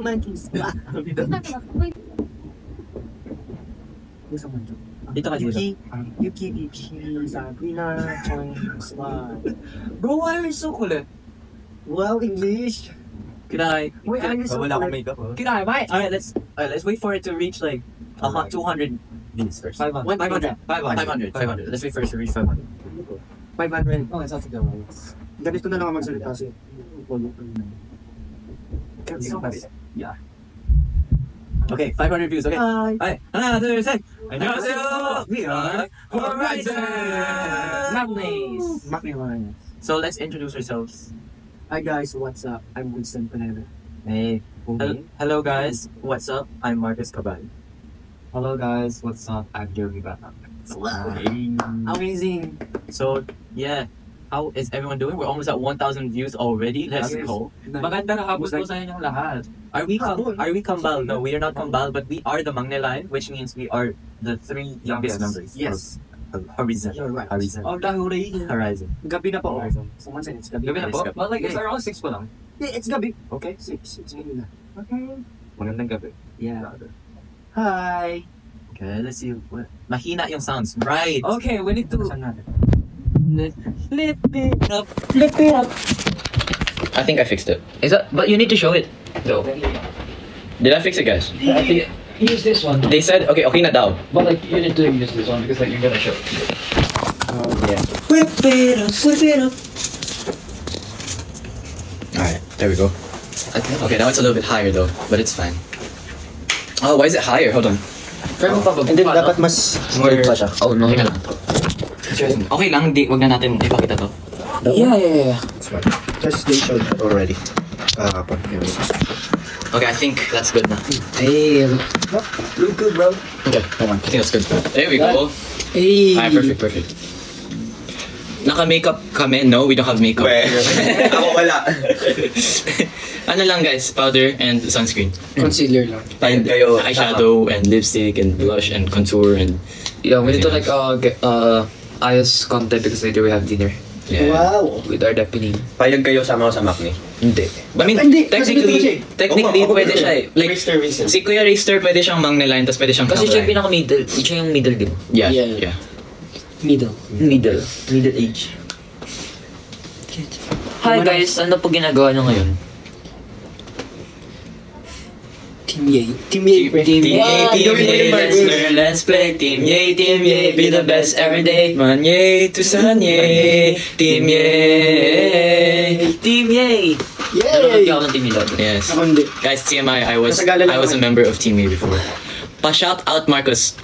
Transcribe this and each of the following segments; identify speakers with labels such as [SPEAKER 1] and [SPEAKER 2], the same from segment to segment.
[SPEAKER 1] Monkeys.
[SPEAKER 2] Dito ka dito.
[SPEAKER 1] Yuki, Sabrina, Slide.
[SPEAKER 2] Bro, why are you so cool?
[SPEAKER 1] Well, English.
[SPEAKER 2] Could I?
[SPEAKER 1] Wait, are you so
[SPEAKER 3] Wala akong
[SPEAKER 1] cool?
[SPEAKER 3] makeup.
[SPEAKER 2] Could I? Why? Alright, let's wait for it to reach like 200 views first.
[SPEAKER 1] 500.
[SPEAKER 2] 500. Let's wait for it to reach 500.
[SPEAKER 1] 500.
[SPEAKER 2] Oh, it's not the one.
[SPEAKER 1] Ganito na lang ang magsalita kasi.
[SPEAKER 2] Yeah. Okay, 500 views. Okay.
[SPEAKER 1] Hi.
[SPEAKER 2] Alright, 하나, 둘, 셋. 안녕하세요. We are Horizon.
[SPEAKER 1] Macnilines.
[SPEAKER 2] So let's introduce ourselves.
[SPEAKER 1] Hi guys, what's up? I'm Winston Pineda.
[SPEAKER 2] Hey. Hello guys. What's up? I'm Marcus Cabal.
[SPEAKER 3] Hello guys, what's up? I'm Jeremy Batman.
[SPEAKER 1] Amazing.
[SPEAKER 2] So yeah, how is everyone doing? We're almost at 1,000 views already. Let's
[SPEAKER 1] Yes.
[SPEAKER 2] go.
[SPEAKER 3] Maganda na hapos ko sa inyong lahat.
[SPEAKER 2] Are we Kambal? No, we are not Kambal, but we are the Magneline, which means we are the 3 youngest members.
[SPEAKER 1] Yes.
[SPEAKER 2] Horizon.
[SPEAKER 1] You're right.
[SPEAKER 2] Horizon.
[SPEAKER 3] Oh, dahil
[SPEAKER 2] Horizon.
[SPEAKER 1] Gabi na po.
[SPEAKER 3] Horizon.
[SPEAKER 1] Someone said it's gabi.
[SPEAKER 3] gabi na po?
[SPEAKER 2] Yes,
[SPEAKER 3] But like, it's around 6 pa lang.
[SPEAKER 1] Yeah, it's gabi.
[SPEAKER 3] Okay.
[SPEAKER 1] 6. It's gabi na. Okay.
[SPEAKER 3] Magandang gabi.
[SPEAKER 1] Yeah. Hi.
[SPEAKER 2] Okay, let's see. Mahina yung sounds. Right.
[SPEAKER 3] Okay, we need to...
[SPEAKER 2] Flip it up. I think I fixed it.
[SPEAKER 4] Is that? But you need to show it.
[SPEAKER 2] No. Did I fix it, guys?
[SPEAKER 4] I think use this one.
[SPEAKER 2] They said, okay na daw.
[SPEAKER 4] But like you need to use this one because like you're gonna show.
[SPEAKER 2] Yeah. Whip it up. Alright, there we go. Okay, now it's a little bit higher though, but it's fine. Oh, why is it higher? Hold on.
[SPEAKER 1] And then dapat mas
[SPEAKER 2] More pa siya.
[SPEAKER 4] Oh no.
[SPEAKER 2] Teka lang. Okay lang, wag na natin ipakita to.
[SPEAKER 4] Yeah.
[SPEAKER 1] just they showed already.
[SPEAKER 2] Okay, I think that's good now.
[SPEAKER 4] Hey.
[SPEAKER 1] Look good, bro.
[SPEAKER 2] Okay, hold on. I think that's good. There we go.
[SPEAKER 4] Hey.
[SPEAKER 2] Alright, perfect. Naka-makeup kami? No, we don't have makeup.
[SPEAKER 3] Ako wala.
[SPEAKER 2] Ano lang guys, powder and sunscreen.
[SPEAKER 4] Concealer lang.
[SPEAKER 2] And
[SPEAKER 3] kayo,
[SPEAKER 2] eyeshadow and lipstick and blush and contour and...
[SPEAKER 4] Yeah, we need to like get eyes content because later we have dinner
[SPEAKER 2] Yeah.
[SPEAKER 1] Wow.
[SPEAKER 4] with our deputy.
[SPEAKER 3] Payag kayo sama ko sa Macni.
[SPEAKER 4] Hindi.
[SPEAKER 2] I mean,
[SPEAKER 1] Hindi, kasi dito siya
[SPEAKER 2] technically
[SPEAKER 3] Oo nga,
[SPEAKER 2] pwede
[SPEAKER 3] ako
[SPEAKER 2] siya eh. Like,
[SPEAKER 3] Mr. Reason.
[SPEAKER 2] si Kuya Raster pwede siyang Magneline, tapos pwede siyang
[SPEAKER 4] Kasi siya yung
[SPEAKER 2] Camline.
[SPEAKER 4] pinaka-middle. Siya yung middle din.
[SPEAKER 2] Yeah.
[SPEAKER 1] Middle.
[SPEAKER 4] Middle age. Hi guys, ano po ginagawa nyo ngayon?
[SPEAKER 1] Team Yay. Team Yay.
[SPEAKER 2] Team
[SPEAKER 4] Wow,
[SPEAKER 2] Yay, let's play. Team Yay, be the best every day. Man Yay to Sun Yay. Team Yay.
[SPEAKER 4] Team Yay! Nanonood ka ako ng Team Yay dati.
[SPEAKER 2] Yes.
[SPEAKER 1] Ako hindi.
[SPEAKER 2] Guys, TMI, I was
[SPEAKER 1] Nasagala lang
[SPEAKER 2] a
[SPEAKER 1] ako.
[SPEAKER 2] member of Team Yay before. Pa-shout out Marcus.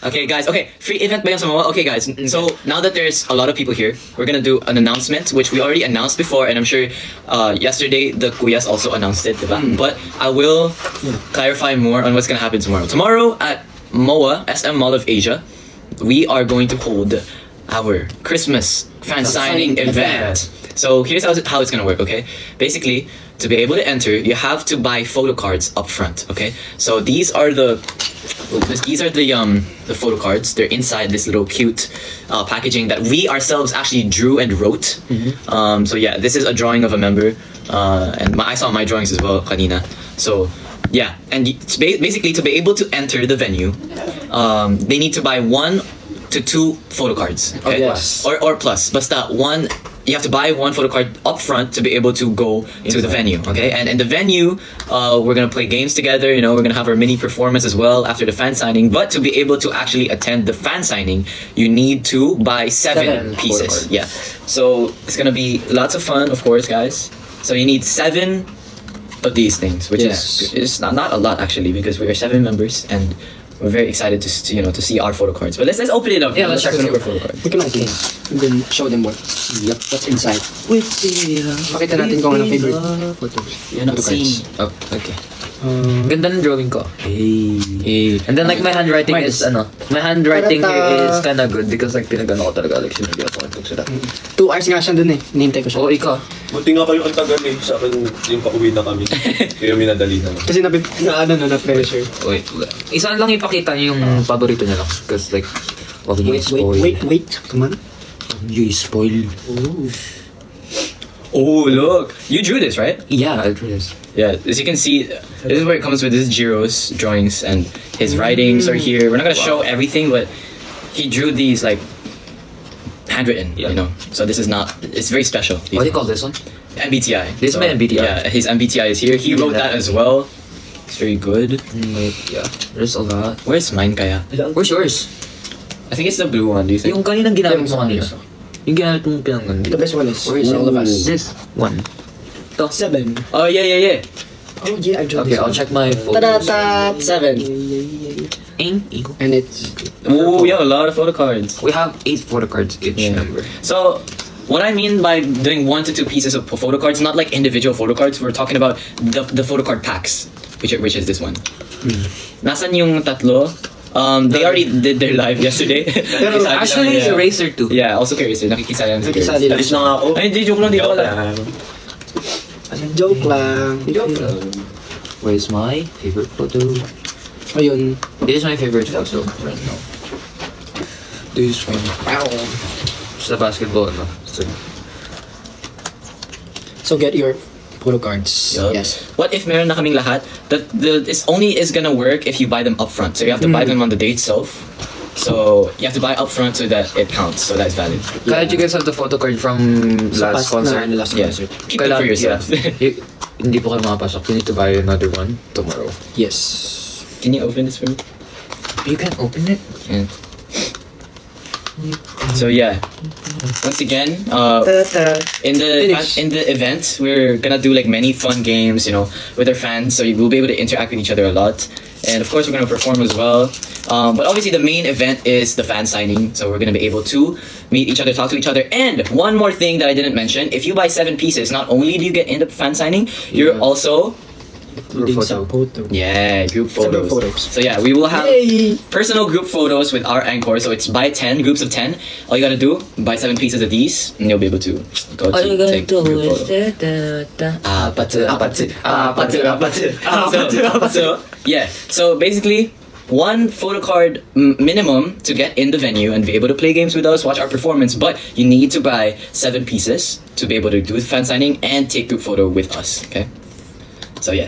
[SPEAKER 2] Okay guys, free event ba yung Samoa? Okay guys, so now that there's a lot of people here, we're gonna do an announcement which we already announced before, and I'm sure yesterday the Kuyas also announced it, diba? But I will clarify more on what's gonna happen tomorrow. Tomorrow at MOA, SM Mall of Asia, we are going to hold our Christmas fan signing event. So here's how it's gonna work, okay? Basically, to be able to enter, you have to buy photo cards up front, okay? So these are the photo cards. They're inside this little cute packaging that we ourselves actually drew and wrote. So yeah, this is a drawing of a member, and I saw my drawings as well, kanina. So yeah, and it's basically to be able to enter the venue, they need to buy 1 to 2 photo cards, okay?
[SPEAKER 1] Yes.
[SPEAKER 2] Or plus, basta one. You have to buy 1 photo card up front to be able to go to the venue, okay? And in the venue, we're gonna play games together. You know, we're gonna have our mini performance as well after the fan signing. But to be able to actually attend the fan signing, you need to buy 7 pieces. Yeah. So it's gonna be lots of fun, of course, guys. So you need 7 of these things, which is not a lot actually, because we are 7 members and we're very excited to see our photo cards. But let's open it up.
[SPEAKER 4] Yeah, let's
[SPEAKER 2] check
[SPEAKER 4] check
[SPEAKER 2] our photo cards.
[SPEAKER 1] We can open it. And then show them what's inside. Pakita natin kung ano favorite photos.
[SPEAKER 2] You're not
[SPEAKER 1] Photo
[SPEAKER 2] seeing.
[SPEAKER 1] cards.
[SPEAKER 2] Oh, okay.
[SPEAKER 4] Ganda ng drawing ko.
[SPEAKER 2] Hey.
[SPEAKER 4] And then like my handwriting
[SPEAKER 1] Mine
[SPEAKER 4] is my handwriting here
[SPEAKER 1] Tarata.
[SPEAKER 4] is kinda good because like pinagano ko talaga like sinunod ako ng sila.
[SPEAKER 1] 2 hours nga siya dun eh. Hinihintay ko siya.
[SPEAKER 4] Oo, ikaw.
[SPEAKER 3] Buti nga kayo ang tagal eh. Sa akin, yung pauwi na kami. Kaya minadali na.
[SPEAKER 1] Kasi na-pressure.
[SPEAKER 4] Wait. Isa lang ipakita yung paborito niya lang because like wag niyo
[SPEAKER 1] Wait.
[SPEAKER 4] spoil.
[SPEAKER 1] Come on.
[SPEAKER 4] You spoil.
[SPEAKER 1] Ooh.
[SPEAKER 2] Oh, look. You drew this, right?
[SPEAKER 4] Yeah, I drew this.
[SPEAKER 2] Yeah, as you can see, this is where it comes with. This is Jiro's drawings and his writings are here. We're not gonna show everything, but he drew these like handwritten, you know. So this is not. It's very special.
[SPEAKER 4] What do you call this one?
[SPEAKER 2] MBTI.
[SPEAKER 4] This is my MBTI.
[SPEAKER 2] Yeah, his MBTI is here. He wrote that as well. It's very good.
[SPEAKER 4] Wait, yeah. There's a lot.
[SPEAKER 2] Where's mine, kaya?
[SPEAKER 4] Where's yours?
[SPEAKER 2] I think it's the blue one. Do you think?
[SPEAKER 4] Yung kaninang ginamit mo kanina. Yung ginamit mong
[SPEAKER 1] The
[SPEAKER 4] pinangganda.
[SPEAKER 1] best one is
[SPEAKER 4] Where is
[SPEAKER 1] all of us.
[SPEAKER 4] This one.
[SPEAKER 1] 7.
[SPEAKER 2] Oh yeah, yeah, yeah.
[SPEAKER 1] Oh yeah, I drew
[SPEAKER 4] Okay,
[SPEAKER 1] this
[SPEAKER 4] I'll
[SPEAKER 1] one.
[SPEAKER 4] check my
[SPEAKER 1] Ta-da,
[SPEAKER 4] photos.
[SPEAKER 1] ta, 7. And it's
[SPEAKER 2] Oh, we have a lot of photo cards.
[SPEAKER 4] We have 8 photo cards each,
[SPEAKER 2] Yeah.
[SPEAKER 4] remember?
[SPEAKER 2] So, what I mean by doing 1 to 2 pieces of photo cards, not like individual photo cards. We're talking about the photo card packs, which is this one. Nasaan yung tatlo? They already did their live yesterday.
[SPEAKER 4] Actually,
[SPEAKER 2] yeah.
[SPEAKER 4] Eraser too.
[SPEAKER 2] Yeah, also Eraser. Nakikisali lang si
[SPEAKER 1] Nakikisali lang.
[SPEAKER 3] Alis na nga ako.
[SPEAKER 2] Ay, hindi, joke lang. Dito
[SPEAKER 3] Joke
[SPEAKER 2] ka lang.
[SPEAKER 3] lang.
[SPEAKER 1] joke lang.
[SPEAKER 4] Where's my favorite photo?
[SPEAKER 1] Ayun.
[SPEAKER 4] This is my favorite photo right now. This one.
[SPEAKER 1] Wow.
[SPEAKER 4] It's the basketball, no?
[SPEAKER 1] So get your photo cards.
[SPEAKER 2] Yup.
[SPEAKER 1] Yes.
[SPEAKER 2] What if meron na kaming lahat? This only is gonna work if you buy them upfront. So you have to buy them on the day itself. So you have to buy upfront so that it counts. So that's valid.
[SPEAKER 4] Kaya you guys have the photo card from last concert?
[SPEAKER 1] Last
[SPEAKER 2] Yeah.
[SPEAKER 1] concert.
[SPEAKER 2] Keep it for yourself.
[SPEAKER 4] Hindi po kayo makapasok. You need to buy another one tomorrow.
[SPEAKER 1] Yes.
[SPEAKER 2] Can you open this for me?
[SPEAKER 4] You can open it?
[SPEAKER 2] Yeah. So yeah, once again, in the event, we're gonna do like many fun games, you know, with our fans. So you will be able to interact with each other a lot, and of course we're gonna perform as well. But obviously the main event is the fan signing. So we're gonna be able to meet each other, talk to each other, and one more thing that I didn't mention: if you buy 7 pieces, not only do you get in the fan signing, you're also
[SPEAKER 1] Group photo.
[SPEAKER 2] yeah group photos.
[SPEAKER 1] Group photos.
[SPEAKER 2] So yeah, we will have
[SPEAKER 1] Yay!
[SPEAKER 2] personal group photos with our anchor. So it's buy 10 groups of 10. All you gotta do, buy 7 pieces of these, and you'll be able to go to take group photo. So yeah, so basically 1 photo card minimum to get in the venue and be able to play games with us, watch our performance. But you need to buy 7 pieces to be able to do the fan signing and take group photo with us. Okay. So yeah.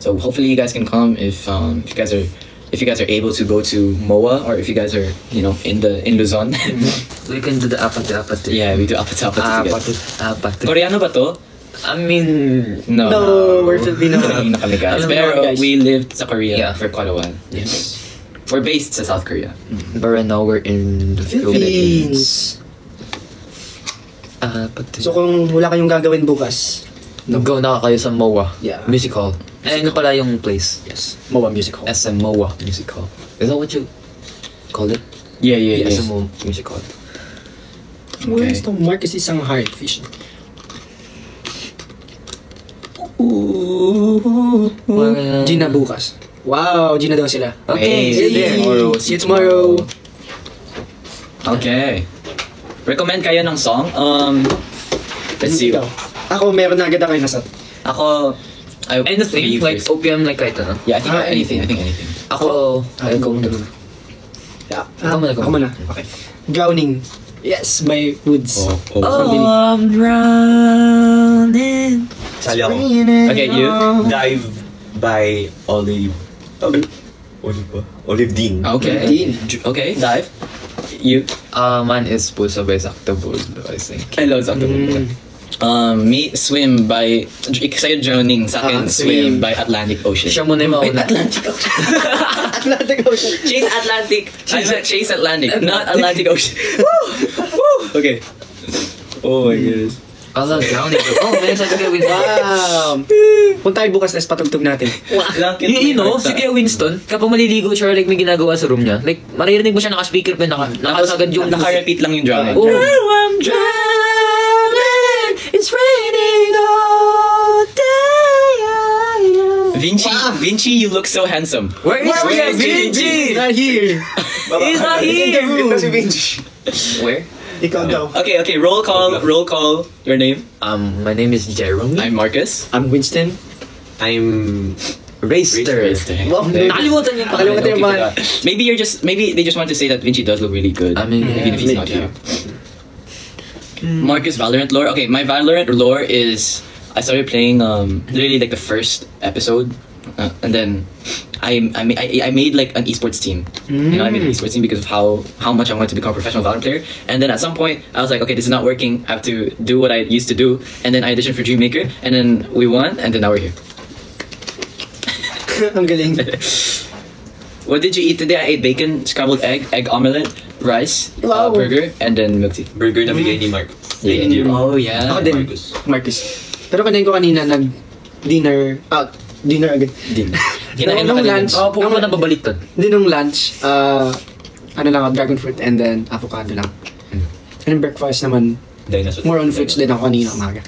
[SPEAKER 2] So hopefully you guys can come if you guys are able to go to MOA, or if you guys are, you know, in Luzon.
[SPEAKER 4] We can do the apate.
[SPEAKER 2] Yeah, we do apate together.
[SPEAKER 4] Apate.
[SPEAKER 2] Koreano ba to?
[SPEAKER 4] I mean,
[SPEAKER 2] No.
[SPEAKER 1] No, we're Filipino.
[SPEAKER 2] Filipino kami guys.
[SPEAKER 1] Alam mo
[SPEAKER 2] Pero
[SPEAKER 1] naman, guys.
[SPEAKER 2] we lived sa Korea
[SPEAKER 4] Yeah.
[SPEAKER 2] for quite a while.
[SPEAKER 1] Yes.
[SPEAKER 2] We're based sa South Korea.
[SPEAKER 4] but right now we're in the Philippines. Apate.
[SPEAKER 1] So kung wala kayong gagawin bukas,
[SPEAKER 4] Go na kayo sa MOA
[SPEAKER 1] Yeah.
[SPEAKER 4] Music Hall. Ano pala yung place?
[SPEAKER 1] yes, MOA Music Hall.
[SPEAKER 4] SM MOA Music Hall. Is that what you called it?
[SPEAKER 2] Yeah, yeah,
[SPEAKER 4] SM MOA Music Hall.
[SPEAKER 1] Where's the Marcus isang hard fish? Gina bukas. Wow, Gina daw sila.
[SPEAKER 4] Okay,
[SPEAKER 2] see you
[SPEAKER 1] Yay!
[SPEAKER 2] tomorrow.
[SPEAKER 1] See you tomorrow.
[SPEAKER 2] Okay. Recommend kayo ng song? Let's see.
[SPEAKER 1] Ako, meron na agad ako yung nasat.
[SPEAKER 2] Ako,
[SPEAKER 4] Anything,
[SPEAKER 2] you
[SPEAKER 4] like
[SPEAKER 2] first.
[SPEAKER 4] OPM, like kahit ano.
[SPEAKER 2] Yeah, I think anything. I think anything.
[SPEAKER 4] Ako,
[SPEAKER 1] Ay,
[SPEAKER 4] go
[SPEAKER 1] muna.
[SPEAKER 4] muna.
[SPEAKER 1] Ako muna. Okay. Drowning. Yes, by Woods.
[SPEAKER 2] Oh.
[SPEAKER 4] I'm drowning.
[SPEAKER 3] Sali ako.
[SPEAKER 2] Okay, you.
[SPEAKER 3] Dive by Olive. Olive ba? Olive Dean.
[SPEAKER 2] Okay.
[SPEAKER 1] Dean.
[SPEAKER 2] Okay, dive. You.
[SPEAKER 4] Mine is Puso by Zaktabul, I think.
[SPEAKER 2] I love something. Me, Swim by... Sa'yo drowning, sa akin, Swim by Atlantic Ocean.
[SPEAKER 4] Siya muna yung mauna.
[SPEAKER 2] Atlantic Ocean.
[SPEAKER 1] Atlantic Ocean.
[SPEAKER 2] Chase Atlantic. I meant Chase Atlantic, not Atlantic Ocean. Woo! Woo! Okay. Oh my goodness.
[SPEAKER 4] I love drowning. Oh, may sabi kayo Winston.
[SPEAKER 1] Wow. Punta tayo bukas, let's patugtog natin.
[SPEAKER 4] You know, si Kuya Winston, kapag maliligo siya, like may ginagawa sa room niya, like maririnig mo siya naka-speaker pa, nakasagad yung...
[SPEAKER 2] Naka-repeat lang yung drowning.
[SPEAKER 4] Oh, I'm drowning, it's raining all day.
[SPEAKER 2] Vinci, you look so handsome.
[SPEAKER 4] Where is Vinci?
[SPEAKER 1] Not here.
[SPEAKER 4] He's not here.
[SPEAKER 3] Ito si Vinci.
[SPEAKER 4] Where?
[SPEAKER 1] Ikaw daw.
[SPEAKER 2] Okay, roll call. Your name?
[SPEAKER 4] My name is Jeremy.
[SPEAKER 2] I'm Marcus.
[SPEAKER 1] I'm Winston.
[SPEAKER 3] I'm...
[SPEAKER 4] Racer.
[SPEAKER 1] Wow,
[SPEAKER 4] Nakalimutan niyo pa.
[SPEAKER 1] Nakalimutan yung mga...
[SPEAKER 2] Maybe they just want to say that Vinci does look really good.
[SPEAKER 4] I mean,
[SPEAKER 2] even if he's not
[SPEAKER 1] yeah.
[SPEAKER 2] here. Marcus Valorant lore. Okay, my Valorant lore is I started playing literally like the first episode, and then I made like an esports team. You know, I made an esports team because of how much I wanted to become a professional Valorant player. And then at some point, I was like, okay, this is not working. I have to do what I used to do. And then I auditioned for Dreammaker, and then we won, and then now we're here.
[SPEAKER 1] Ang galing.
[SPEAKER 2] What did you eat today? I ate bacon, scrambled egg omelette, rice,
[SPEAKER 1] Wow.
[SPEAKER 2] burger, and then milk tea.
[SPEAKER 3] Burger na bigay ni Mark.
[SPEAKER 2] Oh yeah.
[SPEAKER 1] Ako din.
[SPEAKER 3] Marcus.
[SPEAKER 1] Marcus. Pero kanain ko kanina dinner agad.
[SPEAKER 2] Kinain
[SPEAKER 1] Nung
[SPEAKER 2] mo kanina.
[SPEAKER 1] lunch,
[SPEAKER 4] Pumunta na babaliktad.
[SPEAKER 1] Hindi nung lunch, ano lang, dragon fruit and then avocado lang. And then breakfast naman,
[SPEAKER 3] Dinosaur.
[SPEAKER 1] more on fruits din ako kanina umaga.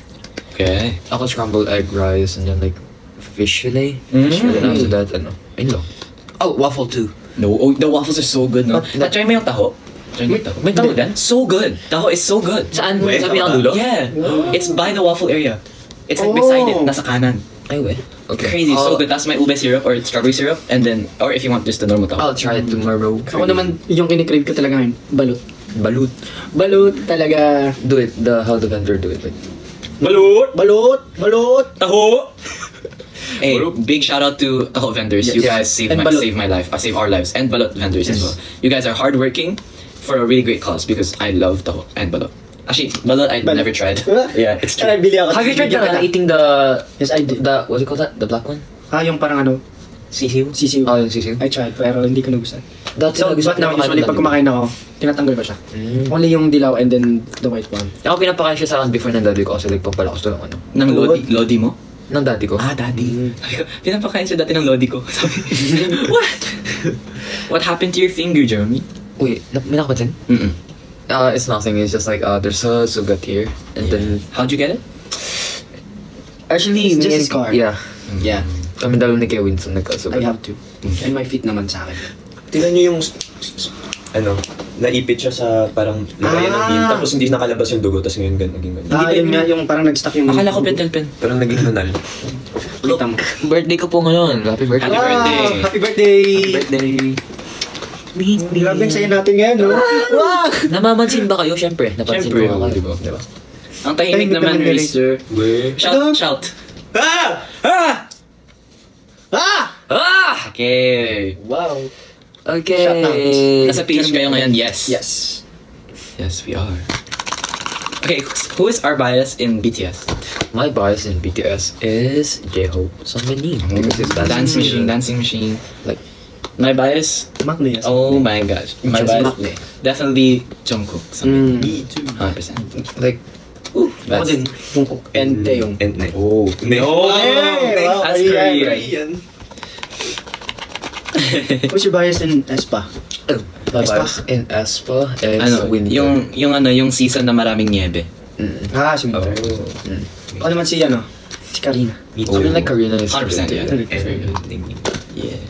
[SPEAKER 2] Okay.
[SPEAKER 4] Ako scrambled egg rice and then like fish fillet. Fish fillet. And after that, ayun lang.
[SPEAKER 2] Oh, waffle too. No, oh, the waffles are so good, no? Try mo yung taho. Try mo yung taho.
[SPEAKER 4] May taho din?
[SPEAKER 2] So good. Taho is so good.
[SPEAKER 4] Saan?
[SPEAKER 3] Wait,
[SPEAKER 4] Sabi ang dulo?
[SPEAKER 2] Yeah. It's by the waffle area. It's like
[SPEAKER 1] Oh.
[SPEAKER 2] beside it, nasa kanan.
[SPEAKER 4] Ay, we. Okay.
[SPEAKER 2] Crazy, so good. That's my ube syrup or strawberry syrup, and then, or if you want just the normal taho.
[SPEAKER 4] I'll try it tomorrow.
[SPEAKER 1] Ako naman, yung kinikrave ko talaga ngayon, balut.
[SPEAKER 4] Balut.
[SPEAKER 1] Balut talaga.
[SPEAKER 4] Do it. How the vendor do it. Like,
[SPEAKER 3] Balut!
[SPEAKER 1] Balut!
[SPEAKER 3] Taho!
[SPEAKER 2] Hey, big shout out to taho vendors. You guys saved
[SPEAKER 1] And
[SPEAKER 2] my,
[SPEAKER 1] balut.
[SPEAKER 2] saved my life. I save our lives. And balut vendors as well. You guys are hardworking for a really great cause because I love taho and balut. Actually, balut I never tried. Yeah, it's true.
[SPEAKER 1] Bili ako.
[SPEAKER 4] have you tried eating the
[SPEAKER 1] Yes, I did.
[SPEAKER 4] what do you call that? The black one?
[SPEAKER 1] Yung parang ano,
[SPEAKER 4] Sisiu?
[SPEAKER 1] sisiu.
[SPEAKER 4] Oh, yung sisiu.
[SPEAKER 1] I tried, pero hindi ko nagustuhan.
[SPEAKER 4] Dati
[SPEAKER 1] So, but now, usually, pag kumakain ako, tinatanggal ko siya. Only yung dilaw and then the white one.
[SPEAKER 4] Ako pinapakain siya sa akin before ng daddy ko kasi like pampalakas to ng ano.
[SPEAKER 2] Nang lodi mo?
[SPEAKER 4] Ng daddy ko.
[SPEAKER 2] Ah, daddy. Sabi ko, pinapakain siya dati ng lodi ko. Sabi, what? What happened to your finger, Jeremy?
[SPEAKER 4] Wait, may nakapansin? It's nothing. It's just like there's a sugat here, and then
[SPEAKER 2] How'd you get it?
[SPEAKER 4] actually
[SPEAKER 1] It's just
[SPEAKER 4] me
[SPEAKER 1] a
[SPEAKER 4] and-
[SPEAKER 1] scar.
[SPEAKER 4] Yeah,
[SPEAKER 1] Yeah,
[SPEAKER 4] kami dalawa ni Kuya Winston
[SPEAKER 1] I
[SPEAKER 4] nagkasugat.
[SPEAKER 1] have to. And my feet naman sa akin.
[SPEAKER 3] Tingnan nyo yung, naipit siya sa parang lagayan ng bean, tapos hindi nakalabas yung dugo, tapos ngayon naging ganun.
[SPEAKER 1] Yun nga, yung parang nag-stuck yung...
[SPEAKER 2] Akala ko pentel pen.
[SPEAKER 3] Parang naging nunal.
[SPEAKER 1] Kita mo.
[SPEAKER 4] Birthday ko po ngayon. Happy birthday.
[SPEAKER 2] Happy birthday.
[SPEAKER 1] Happy birthday!
[SPEAKER 4] birthday.
[SPEAKER 1] Grabe ang saya natin ngayon, no? Wow!
[SPEAKER 4] Namamansin ba kayo? Siyempre. Napansin
[SPEAKER 2] Siyempre,
[SPEAKER 4] ko kayo.
[SPEAKER 2] diba? Ang tahimik naman,
[SPEAKER 1] naman,
[SPEAKER 2] Mr.
[SPEAKER 3] Weh.
[SPEAKER 2] Shout.
[SPEAKER 3] Ah! Ah!
[SPEAKER 4] Ah!
[SPEAKER 2] Okay.
[SPEAKER 1] Wow.
[SPEAKER 4] Okay.
[SPEAKER 2] Nasa PH kayo ngayon? Yes.
[SPEAKER 1] Yes.
[SPEAKER 2] Yes, we are. Okay, who is our bias in BTS?
[SPEAKER 4] My bias in BTS is J-Hope Sunmin. Because it's
[SPEAKER 2] Dancing machine.
[SPEAKER 4] Like,
[SPEAKER 2] My bias?
[SPEAKER 1] Makno yes.
[SPEAKER 2] Oh my gosh. My
[SPEAKER 1] Just
[SPEAKER 2] bias?
[SPEAKER 1] Makno.
[SPEAKER 2] Definitely Jungkook. Something.
[SPEAKER 1] Me too.
[SPEAKER 2] 100%.
[SPEAKER 4] like,
[SPEAKER 1] Ako
[SPEAKER 2] Best.
[SPEAKER 1] din. Jungkook. And Taeyong.
[SPEAKER 3] And oh. No.
[SPEAKER 1] Hey, wow,
[SPEAKER 2] That's
[SPEAKER 1] Korean.
[SPEAKER 2] Korean.
[SPEAKER 1] What's your bias in Espa?
[SPEAKER 4] my
[SPEAKER 1] Aespa?
[SPEAKER 4] bias in Aespa is
[SPEAKER 2] Ano,
[SPEAKER 4] winter.
[SPEAKER 2] yung season na maraming niebe.
[SPEAKER 1] Ah, si Winter. Ako naman si, si Karina.
[SPEAKER 3] Me
[SPEAKER 4] I mean, like Karina is
[SPEAKER 2] 100%, yeah.
[SPEAKER 4] winter.
[SPEAKER 2] Very good. Yeah.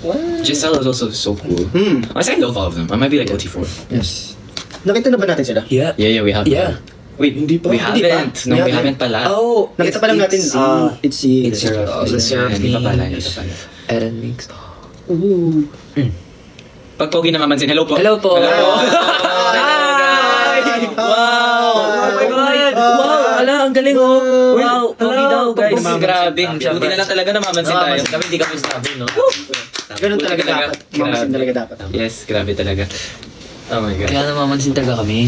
[SPEAKER 2] Giselle is also so cool.
[SPEAKER 1] Hmm.
[SPEAKER 2] I love all of them. I might be like OT4.
[SPEAKER 1] Yes. Nakita na ba natin sila?
[SPEAKER 4] Yeah.
[SPEAKER 2] Yeah, we have.
[SPEAKER 4] Yeah.
[SPEAKER 2] Wait,
[SPEAKER 1] Hindi pa.
[SPEAKER 2] we
[SPEAKER 1] Hindi pa.
[SPEAKER 2] haven't. No, we haven't pala.
[SPEAKER 4] Oh,
[SPEAKER 1] Nakita pa lang natin, it's si...
[SPEAKER 4] It's the
[SPEAKER 2] Hindi pa pala. Hindi pa pala.
[SPEAKER 4] Eren Mix.
[SPEAKER 1] Ooh.
[SPEAKER 2] Pag pogi na mamansin, hello po.
[SPEAKER 4] Hello po.
[SPEAKER 2] Hello po.
[SPEAKER 4] Hi!
[SPEAKER 2] Wow!
[SPEAKER 4] Oh my God! Wow! Ala, ang galing oh! Wow! Pogi daw, guys.
[SPEAKER 2] Grabe. Buti na lang talaga namamansin tayo.
[SPEAKER 4] Kami, hindi kami sinabi, no?
[SPEAKER 1] Ganun talaga
[SPEAKER 2] Talaga.
[SPEAKER 1] dapat. Mamasin talaga dapat.
[SPEAKER 2] Yes, grabe talaga. Oh my God.
[SPEAKER 4] Kaya namamansin talaga kami.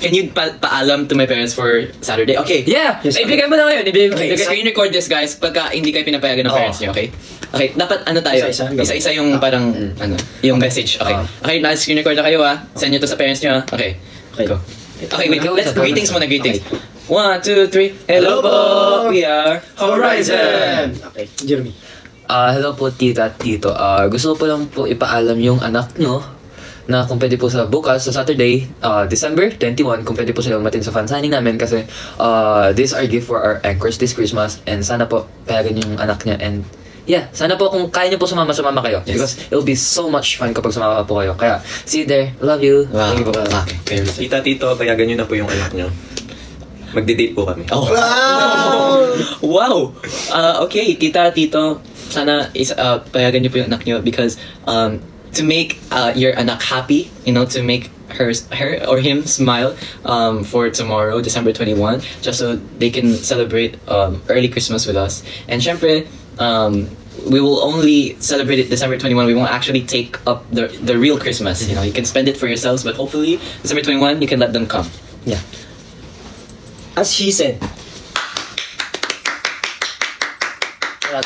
[SPEAKER 2] Can you paalam to my parents for Saturday? Okay.
[SPEAKER 4] Yeah!
[SPEAKER 1] Yes,
[SPEAKER 4] Ibigay mo na ngayon. Ibigay mo.
[SPEAKER 2] Okay, screen record this guys pagka hindi kayo pinapayagan ng
[SPEAKER 4] Oh.
[SPEAKER 2] parents niyo, okay? Okay, dapat ano tayo?
[SPEAKER 1] Isa-isa.
[SPEAKER 2] Isa-isa yung parang ano, yung message. Okay. Okay, screen record na kayo ah. Send nyo to sa parents niyo ah. Okay.
[SPEAKER 1] Okay.
[SPEAKER 2] Go. Okay, wait.
[SPEAKER 4] Go,
[SPEAKER 2] Let's
[SPEAKER 4] go.
[SPEAKER 2] greetings muna, greetings. 1, 2, 3. Hello po! We are Horizon!
[SPEAKER 1] Okay, Jeremy.
[SPEAKER 4] Hello po, tita at tito. Gusto ko po lang po ipaalam yung anak nyo na kung pwede po sa bukas, sa Saturday, December 21, kung pwede po sila umatin sa fan signing namin kasi this is our gift for our anchors this Christmas and sana po payagan yung anak niya and yeah, sana po kung kaya niyo po sumama kayo
[SPEAKER 2] Yes.
[SPEAKER 4] because it will be so much fun kapag sumama po kayo. Kaya, see you there. Love you.
[SPEAKER 2] Wow.
[SPEAKER 4] Thank you po.
[SPEAKER 2] Okay.
[SPEAKER 3] Tita, tito, payagan nyo na po yung anak nyo. Magde-date po kami.
[SPEAKER 2] Oh. Wow! Okay, tita, tito, sana payagan niyo po yung anak niyo because to make your anak happy, you know, to make her or him smile for tomorrow, December 21, just so they can celebrate early Christmas with us. And syempre, we will only celebrate it December 21. We won't actually take up the real Christmas. You know, you can spend it for yourselves, but hopefully December 21, you can let them come.
[SPEAKER 1] Yeah. As he said.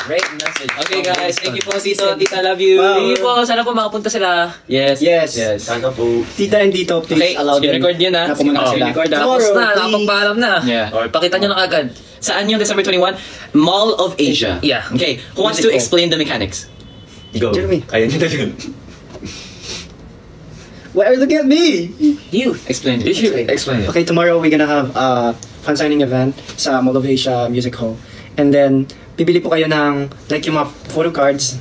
[SPEAKER 4] Great message.
[SPEAKER 2] Okay guys, thank you po Tito, Tita, love you.
[SPEAKER 4] Thank you po, sana po makapunta sila.
[SPEAKER 2] Yes.
[SPEAKER 1] Yes.
[SPEAKER 3] Sana po.
[SPEAKER 1] Tita and Tito, please
[SPEAKER 2] Okay,
[SPEAKER 1] allow them.
[SPEAKER 2] record yun na.
[SPEAKER 1] Na pumunta sila.
[SPEAKER 2] Record na.
[SPEAKER 4] Tapos
[SPEAKER 1] Tomorrow,
[SPEAKER 4] na, nakapagpaalam na.
[SPEAKER 2] Yeah.
[SPEAKER 4] Or pakita nyo na agad.
[SPEAKER 2] Saan yung December 21? Mall of Asia.
[SPEAKER 4] Yeah.
[SPEAKER 2] Okay, who wants to
[SPEAKER 1] Music
[SPEAKER 2] explain the mechanics?
[SPEAKER 3] Go.
[SPEAKER 1] Jeremy.
[SPEAKER 3] Kaya niyo na yun.
[SPEAKER 1] Why are you looking at me?
[SPEAKER 4] You.
[SPEAKER 2] Explain
[SPEAKER 4] You
[SPEAKER 2] it.
[SPEAKER 4] should explain it.
[SPEAKER 1] Okay, tomorrow we're gonna have a fan signing event sa Mall of Asia Music Hall. And then, bibili po kayo ng like yung mga photo cards.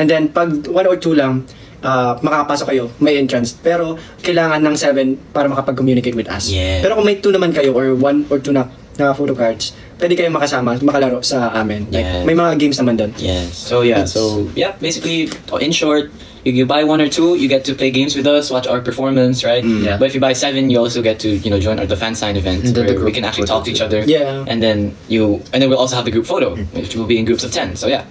[SPEAKER 1] And then, pag 1 or 2 lang, makakapasok kayo, may entrance. Pero, kailangan ng 7 para makapag-communicate with us.
[SPEAKER 2] Yeah.
[SPEAKER 1] Pero kung may 2 naman kayo or 1 or 2 na photo cards, pwede kayo makalaro sa amin. Like,
[SPEAKER 2] Yeah.
[SPEAKER 1] may mga games naman doon.
[SPEAKER 2] Yes. So basically, in short, you buy 1 or 2, you get to play games with us, watch our performance, right?
[SPEAKER 4] Yeah.
[SPEAKER 2] But if you buy 7, you also get to join the fan sign event
[SPEAKER 4] The
[SPEAKER 2] where
[SPEAKER 4] group
[SPEAKER 2] we can actually talk to each other.
[SPEAKER 1] Yeah.
[SPEAKER 2] And then we'll also have the group photo, which will be in groups of 10. So yeah.